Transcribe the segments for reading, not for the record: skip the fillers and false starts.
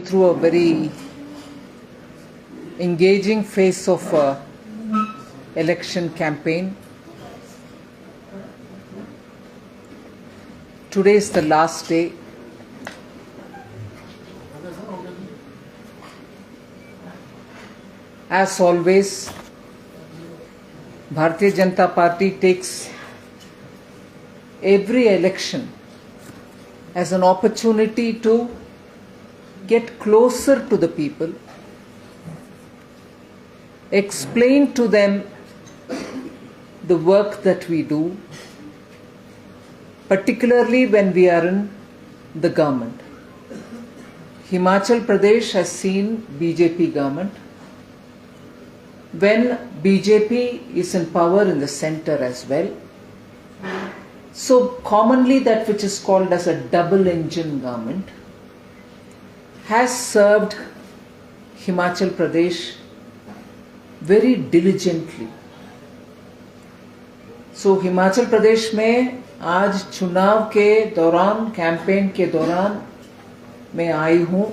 through a very engaging phase of election campaign. Today is the last day. As always, Bharatiya Janata Party takes every election as an opportunity to get closer to the people, explain to them the work that we do, particularly when we are in the government. Himachal Pradesh has seen BJP government. When BJP is in power in the center as well, so commonly that which is called as a double engine government has served Himachal Pradesh very diligently. So Himachal Pradesh में आज चुनाव के दौरान, campaign के दौरान मैं आई हूँ.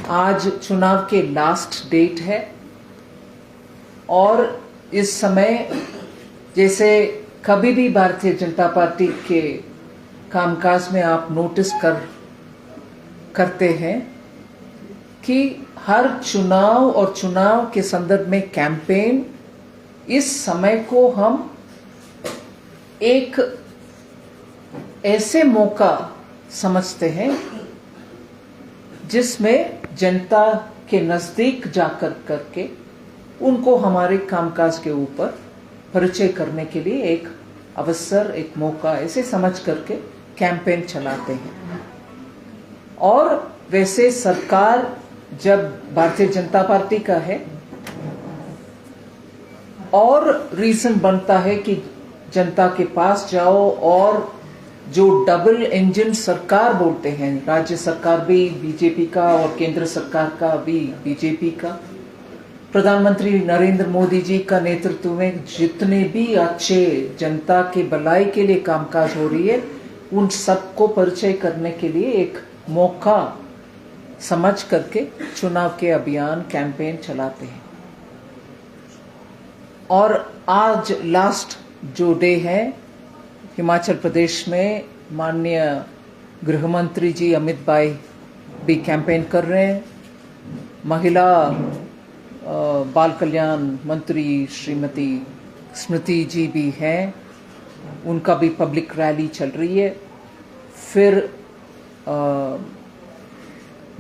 आज चुनाव के लास्ट डेट है और इस समय जैसे कभी भी भारतीय जनता पार्टी के कामकाज में आप नोटिस करते हैं कि हर चुनाव और चुनाव के संदर्भ में कैंपेन, इस समय को हम एक ऐसे मौका समझते हैं जिसमें जनता के नजदीक जाकर करके उनको हमारे कामकाज के ऊपर परिचय करने के लिए एक अवसर, एक मौका ऐसे समझ करके कैंपेन चलाते हैं. और वैसे सरकार जब भारतीय जनता पार्टी का है और रीजन बनता है कि जनता के पास जाओ और जो डबल इंजन सरकार बोलते हैं, राज्य सरकार भी बीजेपी का और केंद्र सरकार का भी बीजेपी का, प्रधानमंत्री नरेंद्र मोदी जी का नेतृत्व में जितने भी अच्छे जनता के भलाई के लिए कामकाज हो रही है, उन सबको परिचय करने के लिए एक मौका समझ करके चुनाव के अभियान, कैंपेन चलाते हैं. और आज लास्ट जो डे है, हिमाचल प्रदेश में माननीय गृह मंत्री जी अमित भाई भी कैंपेन कर रहे हैं. महिला बाल कल्याण मंत्री श्रीमती स्मृति जी भी हैं, उनका भी पब्लिक रैली चल रही है. फिर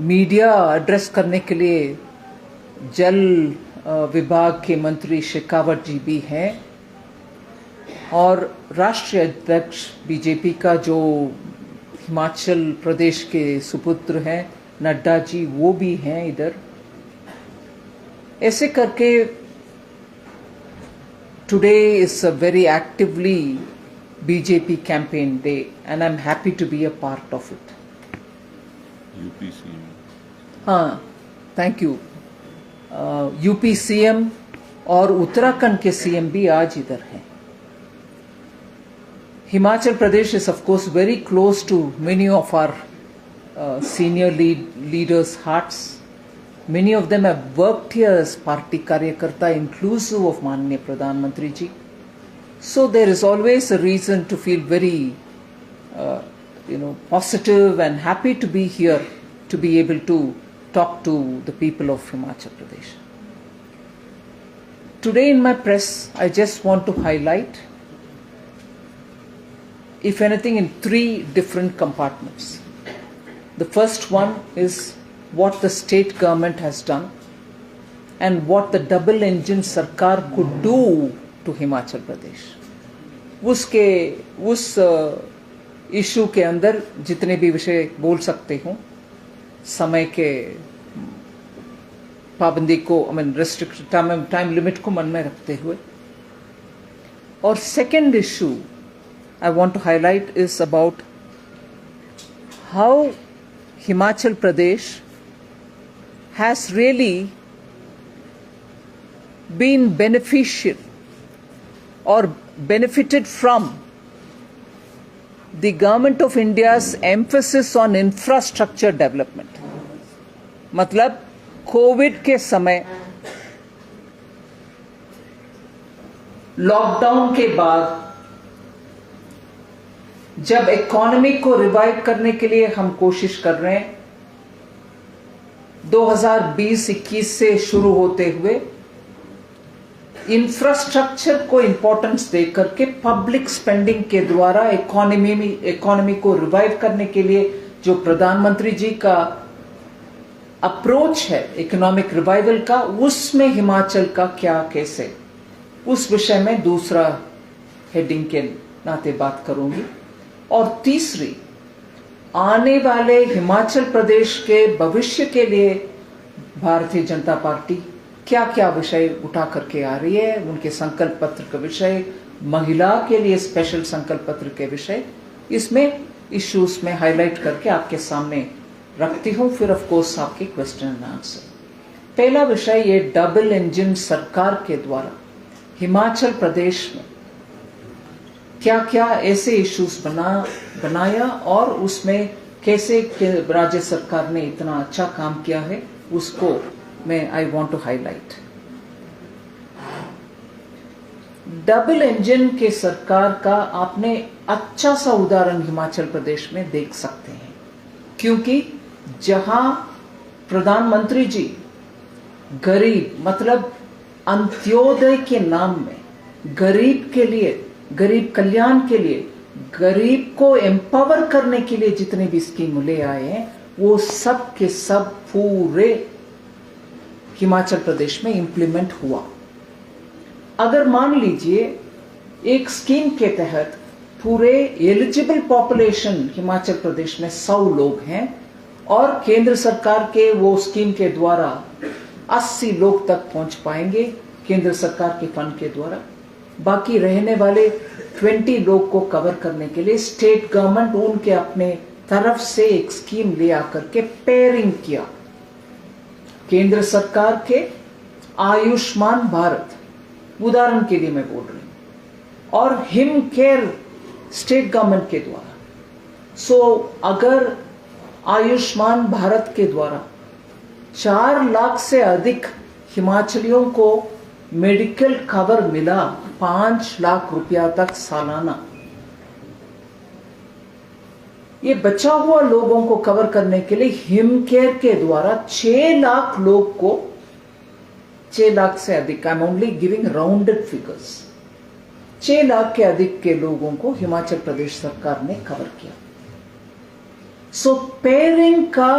मीडिया एड्रेस करने के लिए जल विभाग के मंत्री शेखावत जी भी हैं और राष्ट्रीय अध्यक्ष बीजेपी का जो हिमाचल प्रदेश के सुपुत्र हैं नड्डा जी, वो भी हैं इधर. ऐसे करके today is a very actively BJP campaign day and I am happy to be a part of it. UP CM, हाँ, थैंक यू. यूपी सीएम और उत्तराखंड के सीएम भी आज इधर हैं. Himachal Pradesh is of course very close to many of our senior leaders' hearts. Many of them have worked here as party karyakarta, inclusive of Mananiya Pradhan Mantri ji. So there is always a reason to feel very, positive and happy to be here, to be able to talk to the people of Himachal Pradesh. Today in my press, I just want to highlight, if anything, in three different compartments. The first one is what the state government has done and what the double engine sarkar could do to Himachal Pradesh. उस issue के अंदर जितने भी विषय बोल सकते हूँ, समय के पाबंदी को, रेस्ट्रिक्ट टाइम लिमिट को मन में रखते हुए. और second issue I want to highlight is about how Himachal Pradesh has really been beneficial or benefited from the Government of India's emphasis on infrastructure development. मतलब कोविड के समय, लॉकडाउन के बाद, जब इकोनॉमी को रिवाइव करने के लिए हम कोशिश कर रहे हैं, 2020-21 से शुरू होते हुए इंफ्रास्ट्रक्चर को इंपॉर्टेंस देकर के पब्लिक स्पेंडिंग के द्वारा इकोनॉमी को रिवाइव करने के लिए जो प्रधानमंत्री जी का अप्रोच है इकोनॉमिक रिवाइवल का, उसमें हिमाचल का क्या कैसे, उस विषय में दूसरा हेडिंग के नाते बात करूंगी। और तीसरी, आने वाले हिमाचल प्रदेश के भविष्य के लिए भारतीय जनता पार्टी क्या क्या विषय उठा करके आ रही है, उनके संकल्प पत्र का विषय, महिला के लिए स्पेशल संकल्प पत्र के विषय, इसमें इश्यूज में हाईलाइट करके आपके सामने रखती हूं। फिर ऑफ कोर्स आपके क्वेश्चन एंड आंसर। पहला विषय, ये डबल इंजन सरकार के द्वारा हिमाचल प्रदेश में क्या क्या ऐसे इश्यूज बनाया और उसमें कैसे राज्य सरकार ने इतना अच्छा काम किया है, उसको मैं I want to highlight. Double engine के सरकार का आपने अच्छा सा उदाहरण हिमाचल प्रदेश में देख सकते हैं, क्योंकि जहां प्रधानमंत्री जी गरीब मतलब अंत्योदय के नाम में गरीब के लिए, गरीब कल्याण के लिए, गरीब को एम्पावर करने के लिए जितने भी स्कीम ले आए हैं, वो सब के सब पूरे हिमाचल प्रदेश में इंप्लीमेंट हुआ। अगर मान लीजिए एक स्कीम के तहत पूरे एलिजिबल पॉपुलेशन हिमाचल प्रदेश में 100 लोग हैं और केंद्र सरकार के वो स्कीम के द्वारा 80 लोग तक पहुंच पाएंगे केंद्र सरकार के फंड के द्वारा, बाकी रहने वाले 20 लोग को कवर करने के लिए स्टेट गवर्नमेंट उनके अपने तरफ से एक स्कीम ले आकर के पेयरिंग किया। केंद्र सरकार के आयुष्मान भारत उदाहरण के लिए मैं बोल रही हूं, और हिम केयर स्टेट गवर्नमेंट के द्वारा। सो अगर आयुष्मान भारत के द्वारा 4 लाख से अधिक हिमाचलियों को मेडिकल कवर मिला, 5 लाख रुपया तक सालाना, ये बचा हुआ लोगों को कवर करने के लिए हिम केयर के द्वारा 6 लाख लोग को, 6 लाख से अधिक, I am only giving rounded figures, 6 lakh के अधिक के लोगों को हिमाचल प्रदेश सरकार ने कवर किया। सो पेयरिंग का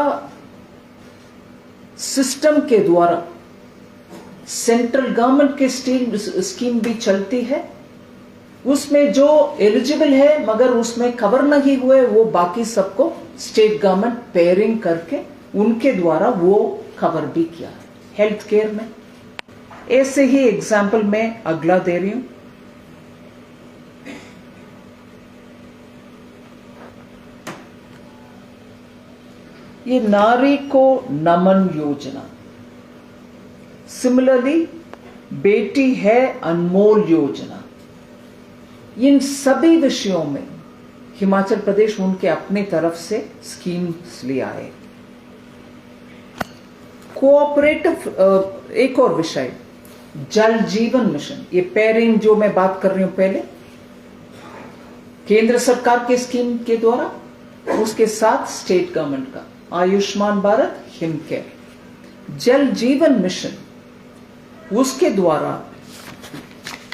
सिस्टम के द्वारा सेंट्रल गवर्नमेंट के स्कीम भी चलती है, उसमें जो एलिजिबल है मगर उसमें कवर नहीं हुए, वो बाकी सबको स्टेट गवर्नमेंट पेयरिंग करके उनके द्वारा वो कवर भी किया है। हेल्थ केयर में ऐसे ही एग्जाम्पल मैं अगला दे रही हूं। ये नारी को नमन योजना, सिमिलरली बेटी है अनमोल योजना, इन सभी विषयों में हिमाचल प्रदेश उनके अपने तरफ से स्कीम्स ले आए। कोऑपरेटिव एक और विषय, जल जीवन मिशन, ये पेयरिंग जो मैं बात कर रही हूं पहले, केंद्र सरकार के स्कीम के द्वारा, उसके साथ स्टेट गवर्नमेंट का आयुष्मान भारत, हिम केयर, जल जीवन मिशन, उसके द्वारा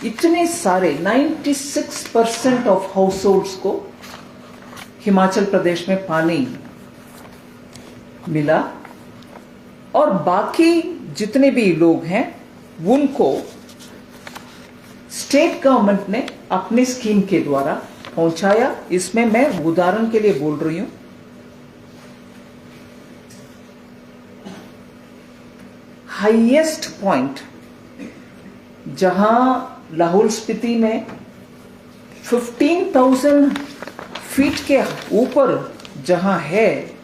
इतने सारे 96% ऑफ हाउस होल्ड्स को हिमाचल प्रदेश में पानी मिला, और बाकी जितने भी लोग हैं उनको स्टेट गवर्नमेंट ने अपनी स्कीम के द्वारा पहुंचाया। इसमें मैं उदाहरण के लिए बोल रही हूं, हाईएस्ट पॉइंट जहां लाहौल स्पीति में 15,000 फीट के ऊपर जहां है,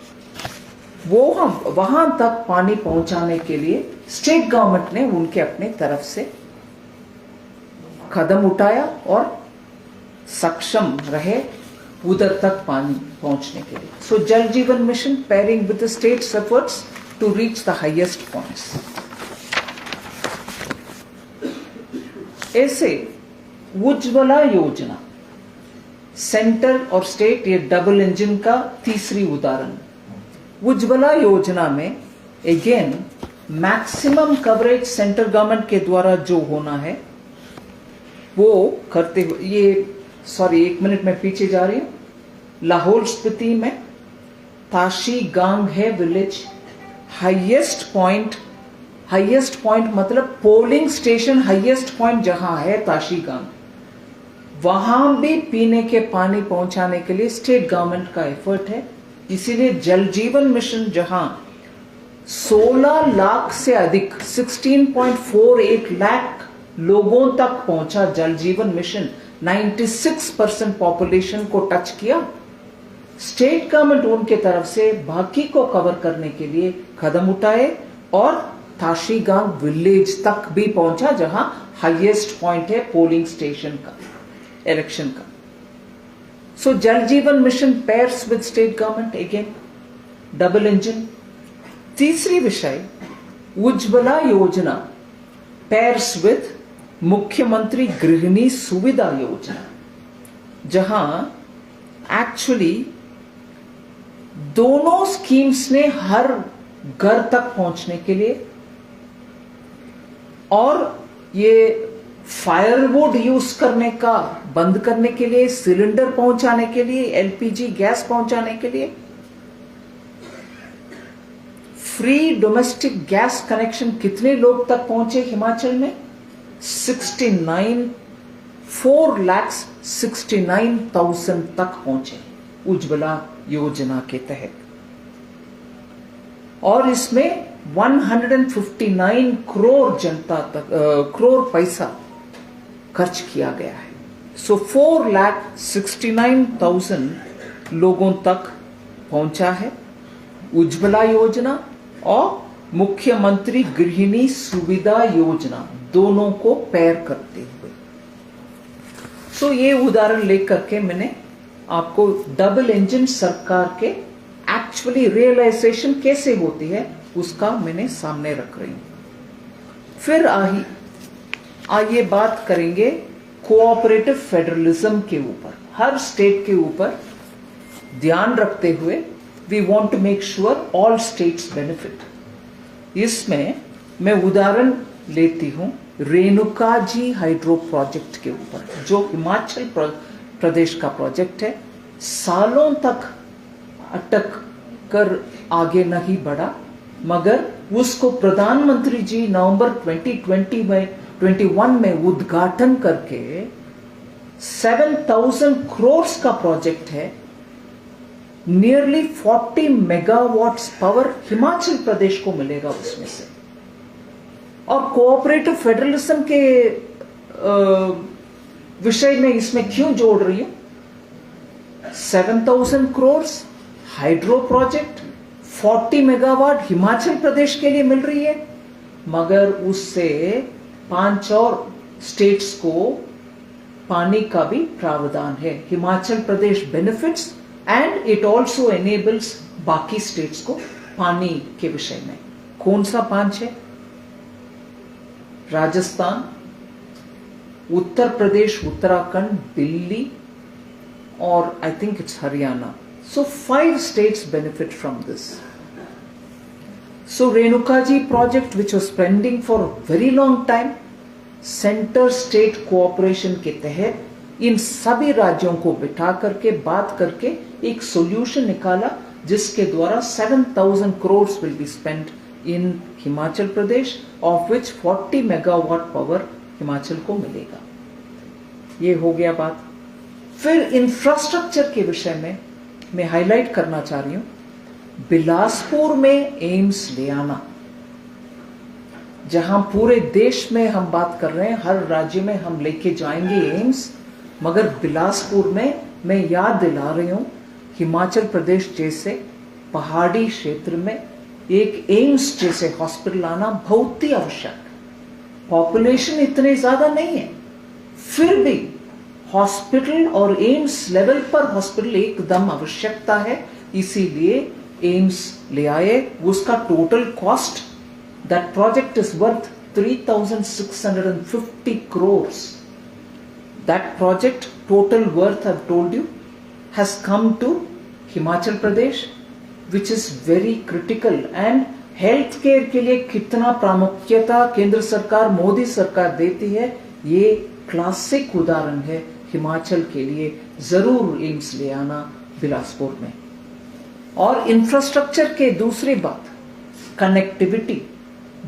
वो हम वहां तक पानी पहुंचाने के लिए स्टेट गवर्नमेंट ने उनके अपने तरफ से कदम उठाया और सक्षम रहे उधर तक पानी पहुंचने के लिए. So Jal Jeevan mission pairing with the states efforts to reach the highest points. ऐसे उज्ज्वला योजना सेंटर और स्टेट, ये डबल इंजन का तीसरी उदाहरण. उज्ज्वला योजना में again maximum coverage central government के द्वारा जो होना है वो करते हुए, ये सॉरी 1 मिनट में पीछे जा रही हूं. लाहौल स्पीति में ताशी गांग है विलेज, हाईएस्ट पॉइंट मतलब पोलिंग स्टेशन हाईएस्ट पॉइंट जहां है ताशी गांग, वहां भी पीने के पानी पहुंचाने के लिए स्टेट गवर्नमेंट का एफर्ट है. इसीलिए जल जीवन मिशन जहां 16 लाख से अधिक 16.48 लाख लोगों तक पहुंचा, जल जीवन मिशन 96% पॉपुलेशन को टच किया. स्टेट गवर्नमेंट उनके तरफ से बाकी को कवर करने के लिए कदम उठाए और ताशीगांग विलेज तक भी पहुंचा जहां हाईएस्ट पॉइंट है पोलिंग स्टेशन का, इलेक्शन का. सो Jal Jeevan mission pairs with state government, again double engine. तीसरी विषय उज्ज्वला योजना पेयर्स विद मुख्यमंत्री गृहिणी सुविधा योजना, जहां एक्चुअली दोनों स्कीम्स ने हर घर तक पहुंचने के लिए और ये फायरवुड यूज करने का बंद करने के लिए, सिलेंडर पहुंचाने के लिए, एलपीजी गैस पहुंचाने के लिए, फ्री डोमेस्टिक गैस कनेक्शन कितने लोग तक पहुंचे हिमाचल में? 4,69,000 तक पहुंचे उज्ज्वला योजना के तहत. और इसमें 159 करोड़ जनता तक करोड़ पैसा खर्च किया गया है. सो 4,69,000 लोगों तक पहुंचा है उज्ज्वला योजना और मुख्यमंत्री गृहिणी सुविधा योजना, दोनों को पेयर करते हुए. सो ये उदाहरण लेकर के मैंने आपको डबल इंजन सरकार के एक्चुअली रियलाइजेशन कैसे होती है उसका मैंने सामने रख रही हूं. फिर आइए बात करेंगे कोऑपरेटिव फेडरलिज्म के ऊपर. हर स्टेट के ऊपर ध्यान रखते हुए we want to make sure all states benefit. इसमें मैं उदाहरण लेती हूं रेणुका जी हाइड्रो प्रोजेक्ट के ऊपर, जो हिमाचल प्रदेश का प्रोजेक्ट है. सालों तक अटक कर आगे नहीं बढ़ा, मगर उसको प्रधानमंत्री जी नवंबर 2021 में उद्घाटन करके 7,000 करोड़ का प्रोजेक्ट है. Nearly 40 megawatts power Himachal Pradesh को मिलेगा उसमें से. और कोऑपरेटिव फेडरलिज्म के विषय में इसमें क्यों जोड़ रही हूं? 7,000 crore hydro project, 40 megawatt Himachal Pradesh के लिए मिल रही है, मगर उससे 5 और स्टेट्स को पानी का भी प्रावधान है. Himachal Pradesh benefits and it also enables बाकी स्टेट्स को पानी के विषय में. कौन सा 5 है? राजस्थान, उत्तर प्रदेश, उत्तराखंड, दिल्ली और I think it's Haryana. So 5 states benefit from this. So Renuka ji project, which was pending for a very long time, centre state cooperation के तहत इन सभी राज्यों को बिठा करके बात करके एक सॉल्यूशन निकाला, जिसके द्वारा 7,000 crore will be spent in Himachal Pradesh, of which 40 megawatt power Himachal को मिलेगा. ये हो गया बात. फिर इंफ्रास्ट्रक्चर के विषय में मैं हाईलाइट करना चाह रही हूं बिलासपुर में एम्स ले आना. जहां पूरे देश में हम बात कर रहे हैं, हर राज्य में हम लेके जाएंगे एम्स, मगर बिलासपुर में मैं याद दिला रही हूं हिमाचल प्रदेश जैसे पहाड़ी क्षेत्र में एक एम्स जैसे हॉस्पिटल आना बहुत ही आवश्यक. पॉपुलेशन इतने ज्यादा नहीं है, फिर भी हॉस्पिटल और एम्स लेवल पर हॉस्पिटल एकदम आवश्यकता है, इसीलिए एम्स ले आए। उसका total cost, that project is worth 3,650 crores. That project total worth I've told you has come to Himachal Pradesh, which is very critical. And health care के लिए कितना प्रामुख्यता केंद्र सरकार, मोदी सरकार देती है, ये क्लासिक उदाहरण है हिमाचल के लिए। जरूर एम्स ले आना बिलासपुर में। और इंफ्रास्ट्रक्चर के दूसरी बात, कनेक्टिविटी।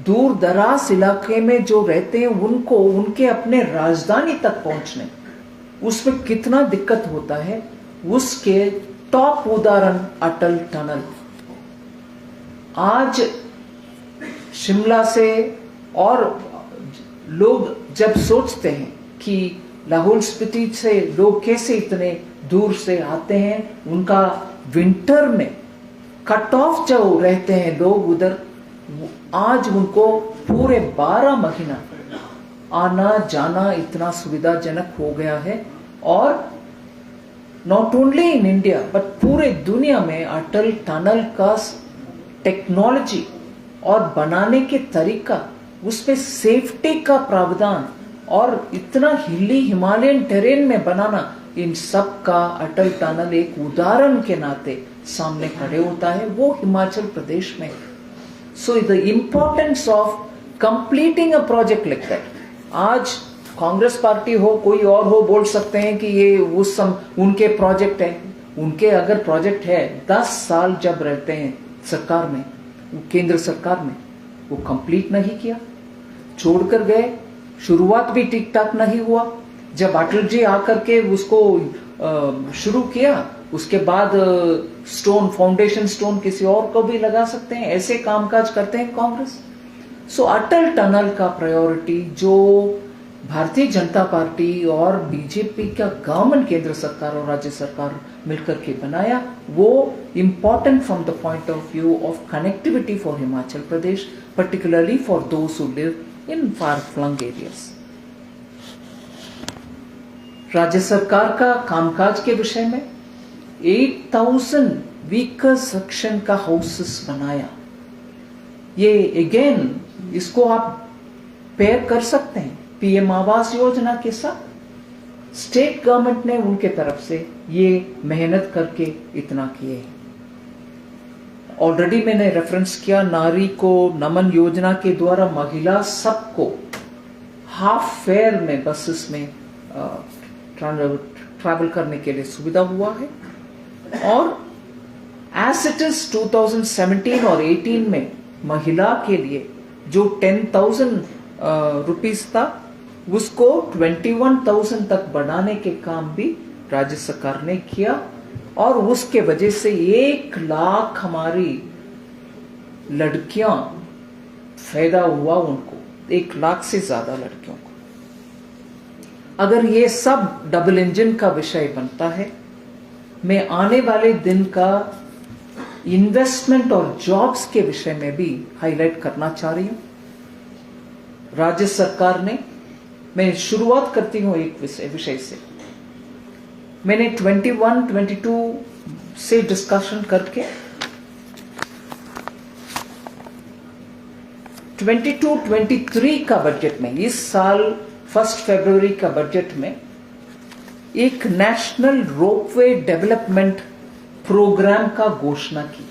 दूर दराज इलाके में जो रहते हैं उनको उनके अपने राजधानी तक पहुंचने उसमें कितना दिक्कत होता है, उसके टॉप उदाहरण अटल टनल। आज शिमला से और लोग जब सोचते हैं कि लाहौल स्पीति से लोग कैसे इतने दूर से आते हैं, उनका विंटर में कट ऑफ जो रहते हैं लोग उधर, आज उनको पूरे 12 महीना आना जाना इतना सुविधाजनक हो गया है। और not only in India but पूरे दुनिया में अटल टनल का टेक्नोलॉजी और बनाने के तरीका, उसमें सेफ्टी का प्रावधान और इतना हिली हिमालयन टेरेन में बनाना, इन सब का अटल टनल एक उदाहरण के नाते सामने खड़े होता है, वो हिमाचल प्रदेश में। So the importance of completing a project like that. आज कांग्रेस पार्टी हो कोई और हो बोल सकते हैं कि ये उनके प्रोजेक्ट है, उनके अगर प्रोजेक्ट है 10 साल जब रहते हैं सरकार में, केंद्र सरकार में, वो कंप्लीट नहीं किया, छोड़कर गए। शुरुआत भी ठीक ठाक नहीं हुआ। जब अटल जी आकर के उसको शुरू किया, उसके बाद स्टोन, फाउंडेशन स्टोन किसी और को भी लगा सकते हैं, ऐसे कामकाज करते हैं कांग्रेस। सो अटल टनल का प्रायोरिटी जो भारतीय जनता पार्टी और बीजेपी का गवर्नमेंट, केंद्र सरकार और राज्य सरकार मिलकर के बनाया, वो important from the point of view of connectivity for Himachal Pradesh, particularly for those who live in far flung areas. राज्य सरकार का कामकाज के विषय में 8,000 वीकर सेक्शन का हाउसेस बनाया। ये अगेन इसको आप पेयर कर सकते हैं पीएम आवास योजना के साथ। स्टेट गवर्नमेंट ने उनके तरफ से ये मेहनत करके इतना किए। ऑलरेडी मैंने रेफरेंस किया, नारी को नमन योजना के द्वारा महिला सबको हाफ फेयर में बसेस में ट्रैवल करने के लिए सुविधा हुआ है। और एज इट इज 2017 और 18 में महिला के लिए जो 10,000 रुपीस था, उसको 21,000 तक बढ़ाने के काम भी राज्य सरकार ने किया। और उसके वजह से 1 लाख हमारी लड़कियां फायदा हुआ, उनको 1 लाख से ज्यादा लड़कियों को। अगर ये सब डबल इंजन का विषय बनता है, मैं आने वाले दिन का इन्वेस्टमेंट और जॉब्स के विषय में भी हाईलाइट करना चाह रही हूं। राज्य सरकार ने, मैं शुरुआत करती हूं एक विषय से। मैंने 21-22 से डिस्कशन करके 22-23 का बजट में, इस साल 1 फरवरी का बजट में एक नेशनल रोपवे डेवलपमेंट प्रोग्राम का घोषणा की।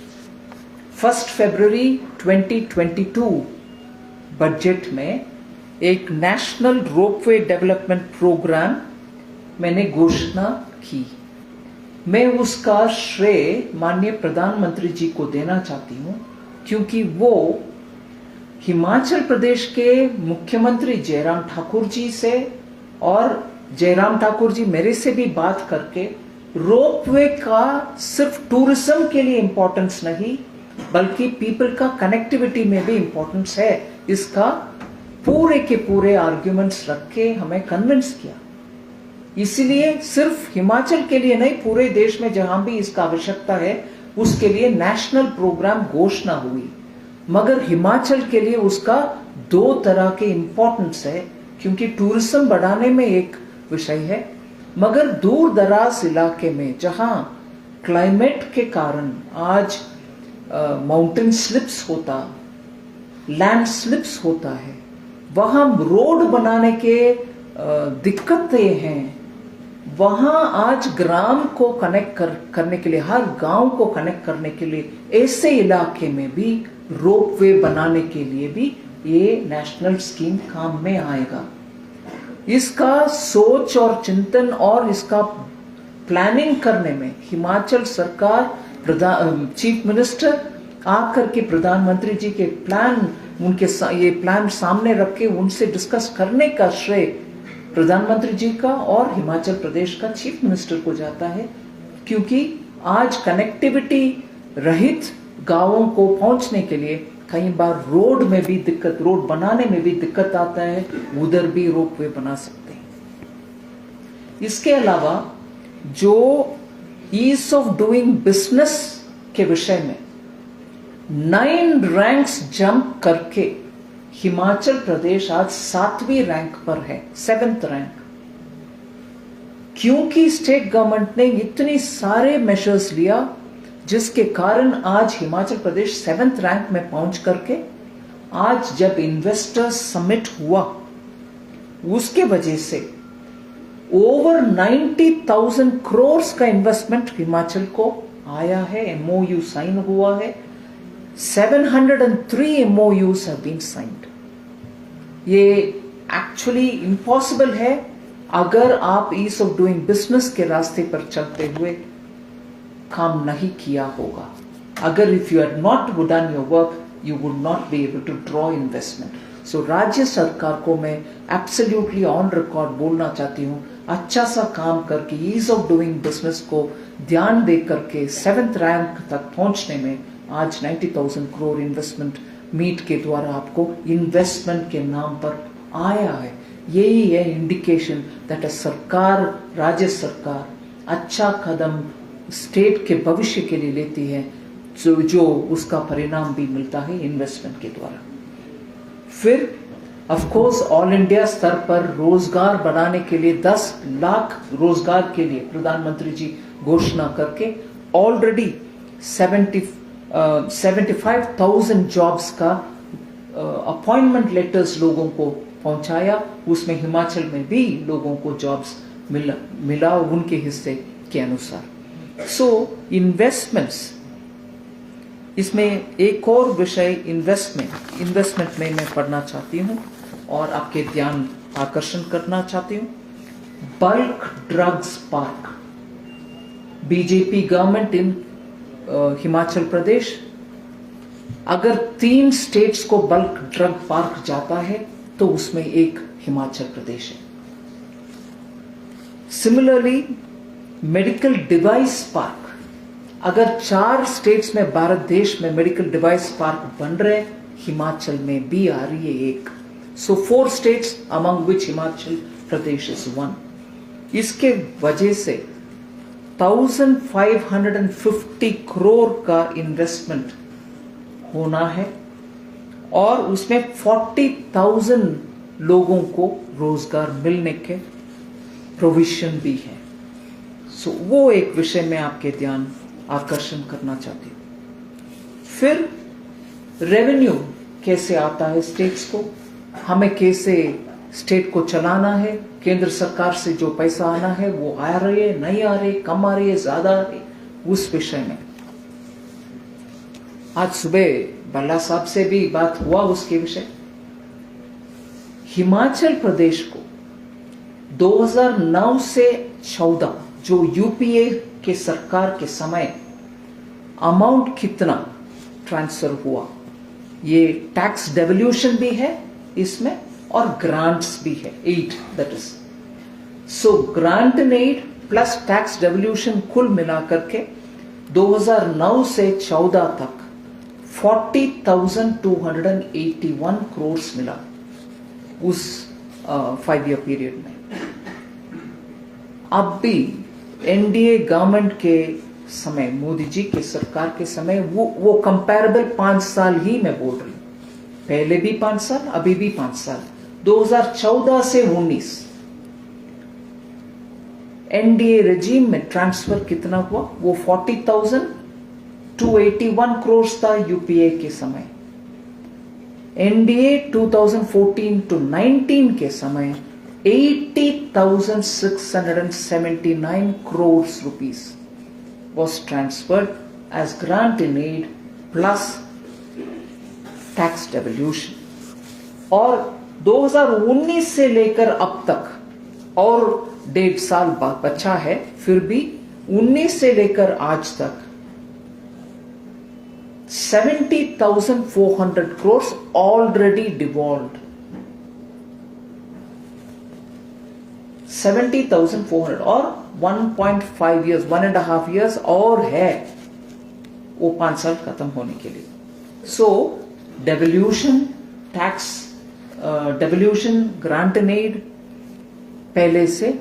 1 फरवरी 2022 बजट में एक नेशनल रोपवे डेवलपमेंट प्रोग्राम मैंने घोषणा की। मैं उसका श्रेय माननीय प्रधानमंत्री जी को देना चाहती हूं, क्योंकि वो हिमाचल प्रदेश के मुख्यमंत्री जयराम ठाकुर जी से, और जयराम ठाकुर जी मेरे से भी बात करके, रोपवे का सिर्फ टूरिज्म के लिए इंपॉर्टेंस नहीं बल्कि पीपल का कनेक्टिविटी में भी इंपॉर्टेंस है, इसका पूरे के पूरे आर्ग्यूमेंट्स रख के हमें कन्विंस किया। इसलिए सिर्फ हिमाचल के लिए नहीं, पूरे देश में जहां भी इसका आवश्यकता है उसके लिए नेशनल प्रोग्राम घोषणा हुई। मगर हिमाचल के लिए उसका 2 तरह के इंपॉर्टेंस है, क्योंकि टूरिज्म बढ़ाने में एक विषय है मगर दूर दराज इलाके में जहां क्लाइमेट के कारण आज माउंटेन स्लिप्स होता, लैंड स्लिप्स होता है, वहां रोड बनाने के दिक्कतें हैं। वहां आज ग्राम को कनेक्ट करने के लिए, हर गांव को कनेक्ट करने के लिए, ऐसे इलाके में भी रोपवे बनाने के लिए भी ये नेशनल स्कीम काम में आएगा। इसका सोच और चिंतन और इसका प्लानिंग करने में हिमाचल सरकार, चीफ मिनिस्टर आकर के प्रधानमंत्री जी के प्लान, ये प्लान सामने रख के उनसे डिस्कस करने का श्रेय प्रधानमंत्री जी का और हिमाचल प्रदेश का चीफ मिनिस्टर को जाता है। क्योंकि आज कनेक्टिविटी रहित गांवों को पहुंचने के लिए कई बार रोड में भी दिक्कत, रोड बनाने में भी दिक्कत आता है, उधर भी रोपवे बना सकते हैं। इसके अलावा जो ईज ऑफ डूइंग बिजनेस के विषय में 9 रैंक्स जंप करके हिमाचल प्रदेश आज 7वीं रैंक पर है, 7th रैंक। क्योंकि स्टेट गवर्नमेंट ने इतनी सारे मेजर्स लिया जिसके कारण आज हिमाचल प्रदेश 7th रैंक में पहुंच करके, आज जब इन्वेस्टर्स समिट हुआ उसके वजह से ओवर 90,000 करोड़ का इन्वेस्टमेंट हिमाचल को आया है, MOU साइन हुआ है, 703 MOUs have been signed। ये एक्चुअली इम्पॉसिबल है अगर आप ईज ऑफ डूइंग बिजनेस के रास्ते पर चलते हुए काम नहीं किया होगा। अगर if you had not done your work, you would not be able to draw investment. So राज्य सरकार को मैं एब्सोल्युटली ऑन रिकॉर्ड बोलना चाहती हूँ, अच्छा सा काम करके ईज ऑफ डूइंग बिजनेस को ध्यान दे करके 7th रैंक तक पहुंचने में आज 90,000 करोड़ इन्वेस्टमेंट मीट के द्वारा आपको इन्वेस्टमेंट के नाम पर आया है। यही है इंडिकेशन दैट सरकार, राज्य सरकार अच्छा कदम स्टेट के भविष्य के लिए लेती है, जो उसका परिणाम भी मिलता है इन्वेस्टमेंट के द्वारा। फिर ऑफ कोर्स ऑल इंडिया स्तर पर रोजगार बढ़ाने के लिए 10 लाख रोजगार के लिए प्रधानमंत्री जी घोषणा करके ऑलरेडी 75,000 जॉब्स का अपॉइंटमेंट लेटर्स लोगों को पहुंचाया। उसमें हिमाचल में भी लोगों को जॉब्स मिला उनके हिस्से के अनुसार। सो इन्वेस्टमेंट्स, इसमें एक और विषय इन्वेस्टमेंट में मैं पढ़ना चाहती हूं और आपके ध्यान आकर्षण करना चाहती हूं। Bulk drugs park, BJP government in Himachal Pradesh, अगर 3 स्टेट्स को बल्क ड्रग पार्क जाता है तो उसमें एक हिमाचल प्रदेश है। सिमिलरली मेडिकल डिवाइस पार्क, अगर 4 स्टेट्स में भारत देश में मेडिकल डिवाइस पार्क बन रहे, हिमाचल में भी आ रही है एक। सो 4 states among which Himachal Pradesh is 1। इसके वजह से 1550 करोड़ का इन्वेस्टमेंट होना है और उसमें 40,000 लोगों को रोजगार मिलने के प्रोविजन भी है। सो वो एक विषय में आपके ध्यान आकर्षण करना चाहती हूं। फिर रेवेन्यू कैसे आता है स्टेट्स को, हमें कैसे स्टेट को चलाना है, केंद्र सरकार से जो पैसा आना है वो आ रही है, नहीं आ रही, कम आ रही है, ज्यादा आ रही, उस विषय में आज सुबह बल्ला साहब से भी बात हुआ उसके विषय। हिमाचल प्रदेश को 2009 से 14 जो यूपीए के सरकार के समय अमाउंट कितना ट्रांसफर हुआ, ये टैक्स डेवल्यूशन भी है इसमें और ग्रांट्स भी है, 8 that is. So grant and aid plus tax devolution कुल मिलाकर के 2009 से 14 तक 40,281 करोड़ मिला उस 5 ईयर पीरियड में। अब भी एनडीए गवर्नमेंट के समय, मोदी जी के सरकार के समय वो कंपैरेबल 5 साल ही मैं बोल रही हूं, पहले भी 5 साल, अभी भी 5 साल, 2014 से 19 एनडीए रेजिम में ट्रांसफर कितना हुआ, वो 40,281 करोड़ था यूपीए के समय। एनडीए 2014 to 19 के समय 80,679 crores rupees was transferred as grant in aid plus tax devolution। और 2019 से लेकर अब तक और 1.5 साल बाद बचा है, फिर भी 19 से लेकर आज तक 70,400 crores already devolved। 70,400 और 1.5 years, 1.5 years और है वो 5 साल खत्म होने के लिए। So devolution, tax devolution, grant and aid पहले से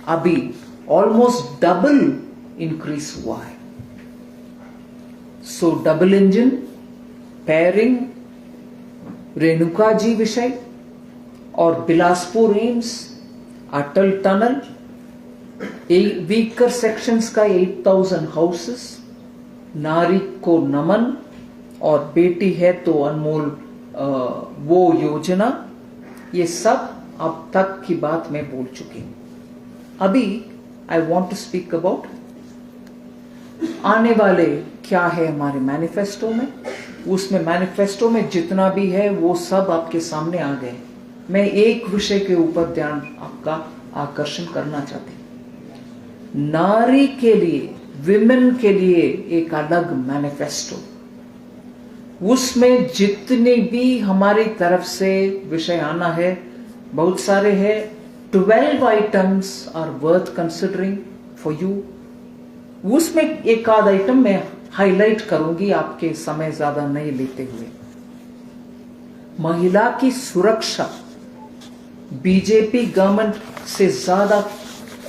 अभी ऑलमोस्ट डबल इंक्रीज हुआ है। So double engine, pairing, Renuka ji विषय और Bilaspur AIIMS, Atal tunnel, weaker sections का 8,000 हाउसेस, नारी को नमन और बेटी है तो अनमोल वो योजना, ये सब अब तक की बात मैं बोल चुकी हूं। अभी I want to speak about आने वाले क्या है हमारे मैनिफेस्टो में। उसमें मैनिफेस्टो में जितना भी है वो सब आपके सामने आ गए। मैं एक विषय के ऊपर ध्यान आपका आकर्षण करना चाहती हूं। नारी के लिए, विमेन के लिए एक अलग मैनिफेस्टो, उसमें जितने भी हमारी तरफ से विषय आना है बहुत सारे हैं। 12 items are worth considering for you. उसमें एक आध आइटम मैं हाईलाइट करूंगी आपके समय ज्यादा नहीं लेते हुए। महिला की सुरक्षा बीजेपी गवर्नमेंट से ज्यादा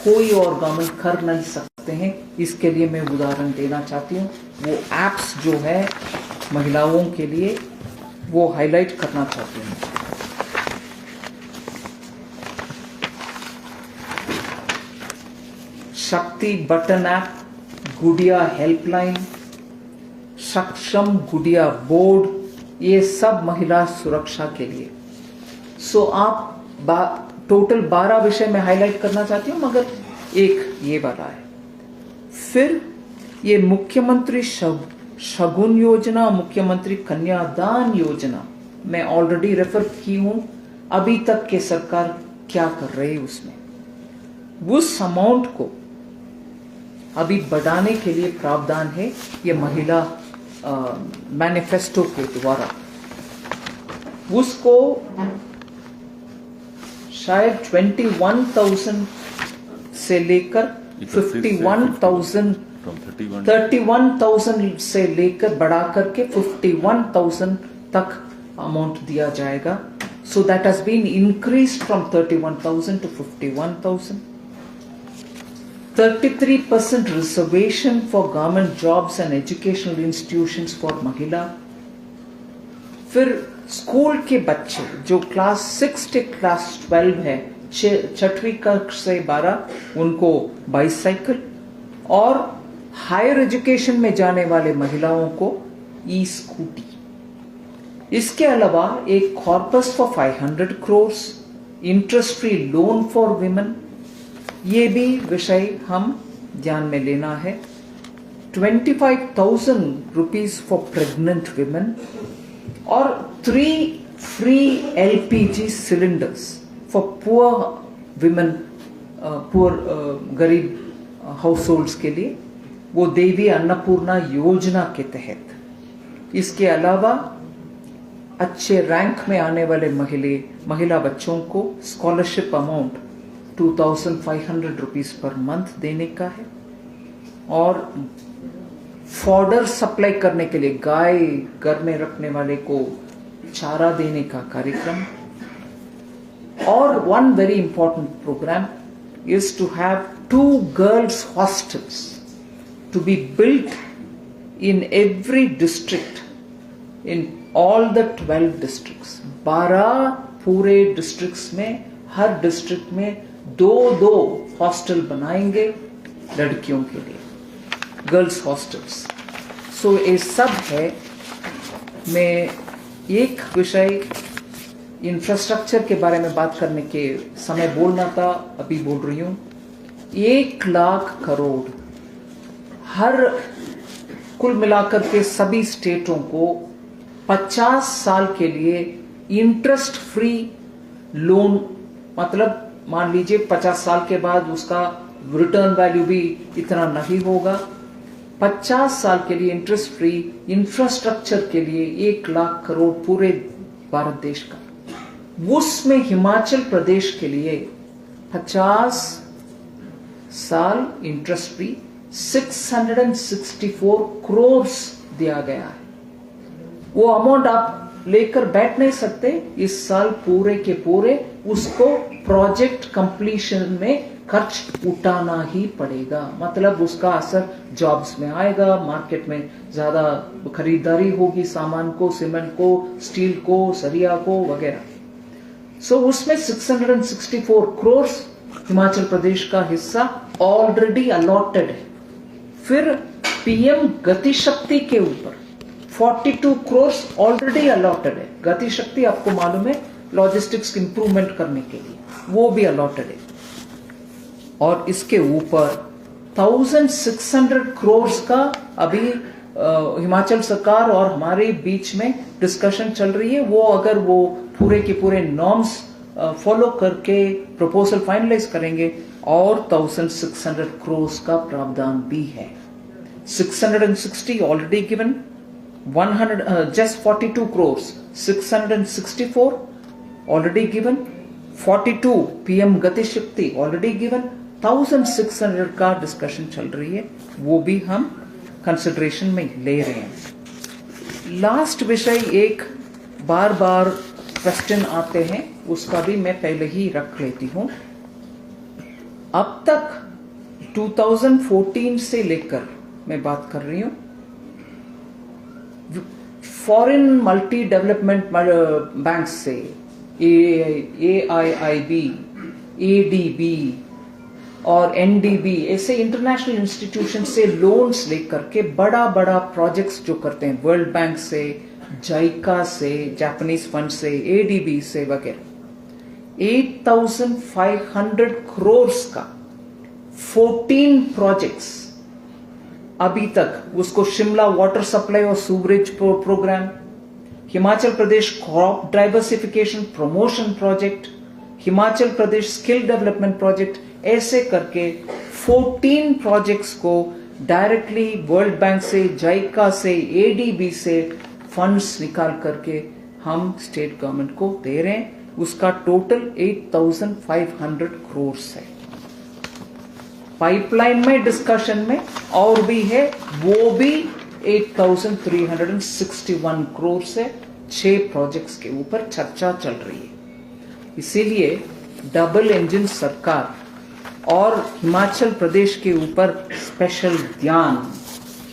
कोई और गवर्नमेंट कर नहीं सकते हैं। इसके लिए मैं उदाहरण देना चाहती हूं। वो एप्स जो है महिलाओं के लिए वो हाईलाइट करना चाहती हूं। शक्ति बटन ऐप, गुड़िया हेल्पलाइन, सक्षम गुड़िया बोर्ड, ये सब महिला सुरक्षा के लिए। सो आप टोटल 12 विषय में हाईलाइट करना चाहती हूं, मगर एक ये वाला है। फिर ये मुख्यमंत्री शगुन योजना, मुख्यमंत्री कन्यादान योजना मैं ऑलरेडी रेफर की हूं। अभी तक के सरकार क्या कर रही है उसमें, उस अमाउंट को अभी बढ़ाने के लिए प्रावधान है ये महिला मैनिफेस्टो के द्वारा। उसको शायद 21,000 से लेकर 31,000 से लेकर बढ़ा करके 51,000 तक अमाउंट दिया जाएगा। So that has been increased from 31,000 to 51,000। 33% reservation for government jobs and educational institutions for महिला। फिर स्कूल के बच्चे जो क्लास 6 से क्लास 12 है, 6वीं कक्षा से 12, उनको बाइसाइकिल, और हायर एजुकेशन में जाने वाले महिलाओं को ई स्कूटी। इसके अलावा एक corpus for 500 crores, interest free loan for women, ये भी विषय हम ध्यान में लेना है। 25,000 रुपीज फॉर प्रेग्नेंट विमेन और 3 free LPG cylinders for poor women, poor गरीब हाउस होल्ड्स के लिए, वो देवी अन्नपूर्णा योजना के तहत। इसके अलावा अच्छे रैंक में आने वाले महिला बच्चों को scholarship amount 2,500 rupees per month देने का है। और फॉडर सप्लाई करने के लिए गाय घर में रखने वाले को चारा देने का कार्यक्रम। और one very important program is to have 2 girls hostels to be built in every district, in all the 12 districts। 12 पूरे डिस्ट्रिक्ट्स में, हर डिस्ट्रिक्ट में 2 हॉस्टल बनाएंगे लड़कियों के लिए, गर्ल्स हॉस्टल्स। सो ये सब है। मैं एक विषय इंफ्रास्ट्रक्चर के बारे में बात करने के समय बोलना था, अभी बोल रही हूँ। 1 लाख करोड़ हर कुल मिलाकर के सभी स्टेटों को 50 साल के लिए इंटरेस्ट फ्री लोन, मतलब मान लीजिए 50 साल के बाद उसका रिटर्न वैल्यू भी इतना नहीं होगा। 50 साल के लिए इंटरेस्ट फ्री इंफ्रास्ट्रक्चर के लिए 1 लाख करोड़ पूरे भारत देश का। उसमें हिमाचल प्रदेश के लिए 50 साल इंटरेस्ट फ्री 664 करोड़ दिया गया है। वो अमाउंट आप लेकर बैठ नहीं सकते, इस साल पूरे के पूरे उसको प्रोजेक्ट कंप्लीशन में खर्च उठाना ही पड़ेगा। मतलब उसका असर जॉब्स में आएगा, मार्केट में ज्यादा खरीदारी होगी सामान को, सीमेंट को, स्टील को, सरिया को वगैरह। सो उसमें 664 करोड़ हिमाचल प्रदेश का हिस्सा ऑलरेडी अलॉटेड है। फिर पीएम गति शक्ति के ऊपर 42 करोड़ ऑलरेडी अलॉटेड है। गति शक्ति आपको मालूम है, लॉजिस्टिक्स इंप्रूवमेंट करने के लिए, वो भी अलॉटेड है। और इसके ऊपर 1600 करोड़ का अभी हिमाचल सरकार और हमारे बीच में डिस्कशन चल रही है। वो अगर वो पूरे के पूरे नॉर्म्स फॉलो करके प्रपोजल फाइनलाइज करेंगे और 1600 करोड़ का प्रावधान भी है। 660 already given, 100 just 42 crore, 664 already given, 42 PM गति शक्ति ऑलरेडी गिवन, 1600 का डिस्कशन चल रही है, वो भी हम कंसिडरेशन में ले रहे हैं। लास्ट विषय, एक बार बार क्वेश्चन आते हैं, उसका भी मैं पहले ही रख लेती हूं। अब तक 2014 से लेकर मैं बात कर रही हूं, फॉरेन मल्टी डेवलपमेंट बैंक से, AIIB, ADB और NDB ऐसे इंटरनेशनल इंस्टीट्यूशन से लोन्स लेकर के बड़ा बड़ा प्रोजेक्ट्स जो करते हैं, वर्ल्ड बैंक से, जाइका से, जापानीज फंड से, ADB से वगैरह, 8500 करोड़ का 14 प्रोजेक्ट्स अभी तक। उसको शिमला वाटर सप्लाई और सूवरेज programme, Himachal Pradesh crop diversification promotion project, Himachal Pradesh skill development project, ऐसे करके 14 प्रोजेक्ट्स को डायरेक्टली वर्ल्ड बैंक से, जाइका से, ADB से फंड्स निकाल करके हम स्टेट गवर्नमेंट को दे रहे हैं। उसका टोटल 8500 करोड़ है। पाइपलाइन में डिस्कशन में और भी है, वो भी 8361 करोड़ से 6 प्रोजेक्ट्स के ऊपर चर्चा चल रही है। इसीलिए डबल इंजन सरकार और हिमाचल प्रदेश के ऊपर स्पेशल ध्यान,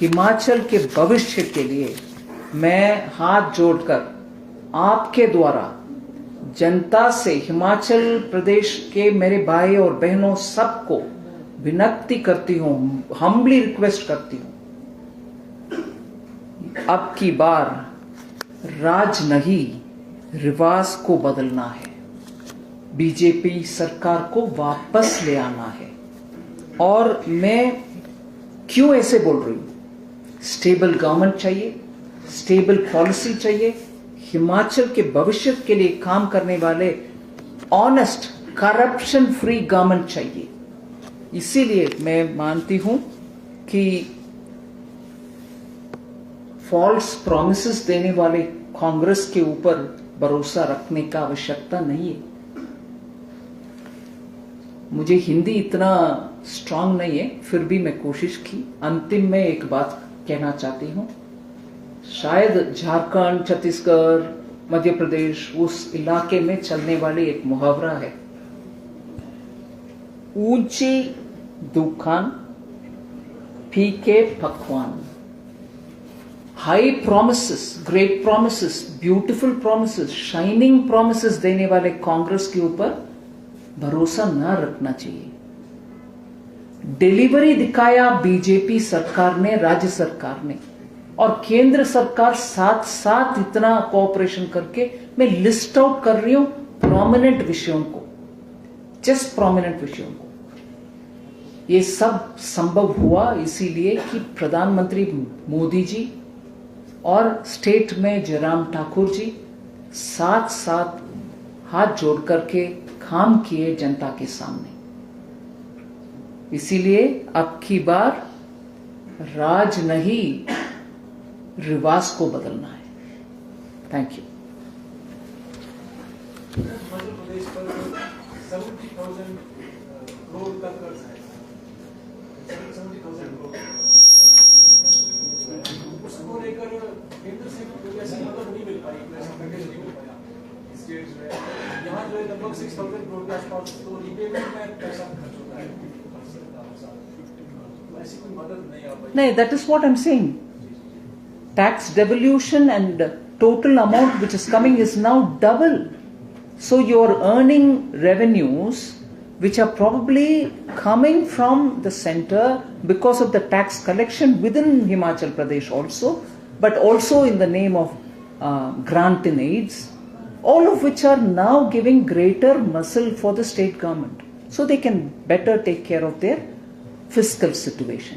हिमाचल के भविष्य के लिए मैं हाथ जोड़कर आपके द्वारा जनता से, हिमाचल प्रदेश के मेरे भाई और बहनों सबको विनती करती हूं, हम्बली रिक्वेस्ट करती हूं, अब की बार राज नहीं रिवाज को बदलना है, बीजेपी सरकार को वापस ले आना है। और मैं क्यों ऐसे बोल रही हूं? स्टेबल गवर्नमेंट चाहिए, स्टेबल पॉलिसी चाहिए, हिमाचल के भविष्य के लिए काम करने वाले ऑनेस्ट, करप्शन फ्री गवर्नमेंट चाहिए। इसीलिए मैं मानती हूं कि फॉल्स प्रॉमिसेस देने वाले कांग्रेस के ऊपर भरोसा रखने का आवश्यकता नहीं है। मुझे हिंदी इतना स्ट्रांग नहीं है, फिर भी मैं कोशिश की। अंतिम में एक बात कहना चाहती हूं, शायद झारखंड, छत्तीसगढ़, मध्य प्रदेश उस इलाके में चलने वाली एक मुहावरा है, ऊंची दुकान फीके पकवान। High promises, great promises, beautiful promises, shining promises देने वाले कांग्रेस के ऊपर भरोसा ना रखना चाहिए। डिलीवरी दिखाया बीजेपी सरकार ने, राज्य सरकार ने, और केंद्र सरकार साथ साथ इतना कोऑपरेशन करके, मैं लिस्ट आउट कर रही हूं प्रोमिनेंट विषयों को, जस्ट प्रोमिनेंट विषयों को। ये सब संभव हुआ इसीलिए कि प्रधानमंत्री मोदी जी और स्टेट में जयराम ठाकुर जी साथ साथ हाथ जोड़ करके काम किए जनता के सामने। इसीलिए अब की बार राज नहीं, रिवाज को बदलना है। Thank you. मध्य प्रदेश पर 70,000 करोड़ का कर्ज है, 70,000 करोड़। उसको लेकर केंद्र से कोई ऐसी मदद नहीं मिल पाई, कोई ऐसा पैकेज नहीं मिल पाया स्टेट्स में। यहाँ जो है लगभग 6,000 करोड़ के आसपास तो रिपेमेंट में पैसा खर्च होता है, ऐसी कोई मदद नहीं आ पाई। No, that is what I'm saying. Tax devolution and total amount which is coming is now double. So you're earning revenues which are probably coming from the center because of the tax collection within Himachal Pradesh also, but also in the name of grant in aids, all of which are now giving greater muscle for the state government so they can better take care of their fiscal situation.